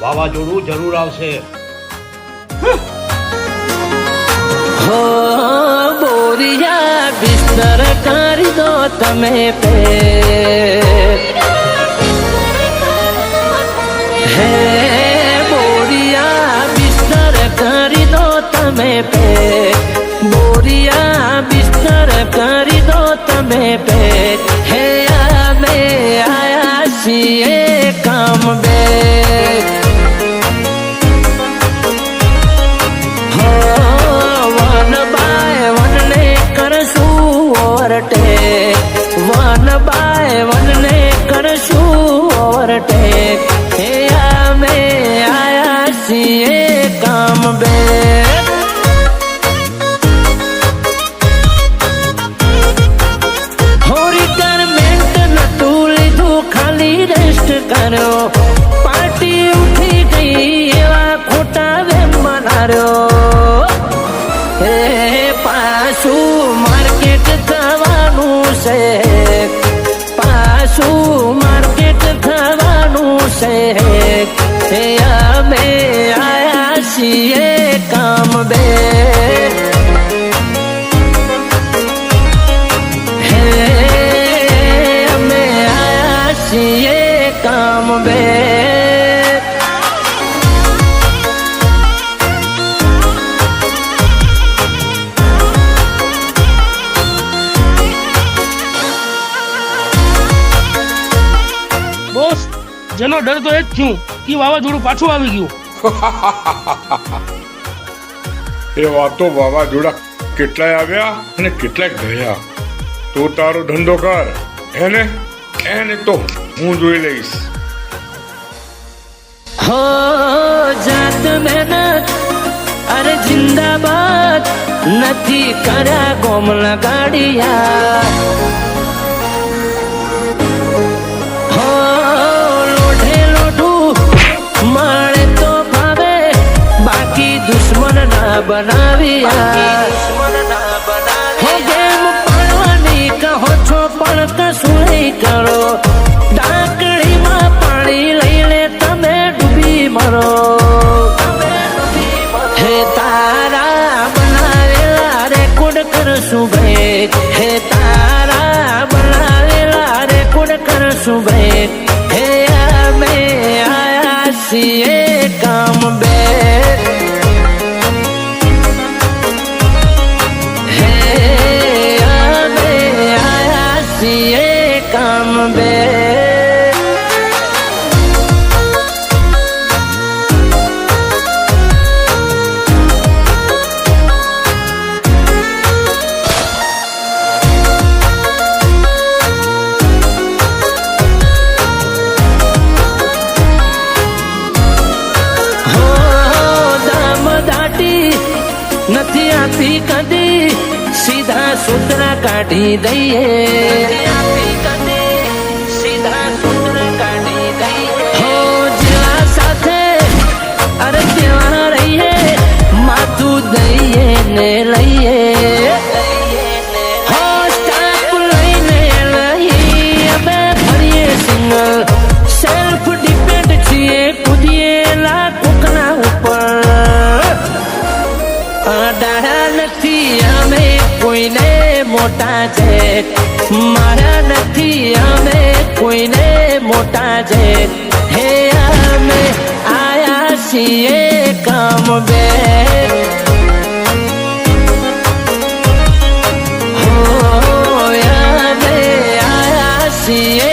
વાવાઝોડું જરૂર આવશે. હો બોરિયા બિસ્તર કરી દો તમે પે હે બોરિયા બિસ્તર કરી દો તમે પે બોરિયા બિસ્તર કરી દો તમે પે હે અમે આયા છીએ કામ બે वन बाय वन ने करशू ओवरटेक हे અમે આયા છીએ કામ બે હોરી ગરમેન્ટ નતું લીધું ખાલી રેસ્ટ કર્યો પાર્ટી ઉઠી ગઈ એવા ખોટા વેમ બનાર્યો હે પાછું માર્કેટ થવાનું છે પાછું માર્કેટ થવાનું છે હે અમે આયા છીએ કામ બે હે અમે આયા છીએ કામ બે જેનો ડર તો એ જ થયું કે વાવાઝોડું પાછું આવી ગયું. એ વાતો વાવાઝોડા કેટલાય આવ્યા અને કેટલાય ગયા. તું તારો ધંધો કર, એને તો હું જોઈ લઈશ. હો જાત મહેનત અરે જિંદાબાદ નથી કર્યા ગોમ લગાડિયા મળે તો ભાવે બાકી દુશ્મન ના બનાવ્યા હો ગેમ પાડવાની કહો છો પણ કશું નહીં કરો ડાકડીમાં પાણી લઈને તમે ડૂબી મરો હે તારા બનાવેલા રેકોર્ડ કરશું ભાઈ હે તારા બનાવેલા રેકોર્ડ કરશું ભાઈ હે અમે છીએ કામ બે હે અમે આયા છીએ કામ બે નથી આપી કદી સીધા સૂત્ર કાઢી દઈએ સીધા સૂત્ર કાઢી દઈએ હો જેવા સાથે અરે તેવા રહીએ માથું દઈએ ને લઈએ હો સ્ટાફ લઈને લઈએ અમે ફરીએ સિંગલ સેલ્ફ ડિપેન્ડ છીએ કૂદીએલા કોકના ઉપર અડાડા નથી અમે કોઈને મોટા છે મારા નથી અમે કોઈને મોટા છે હે અમે આયા છીએ કામ બે હો અમે આયા છીએ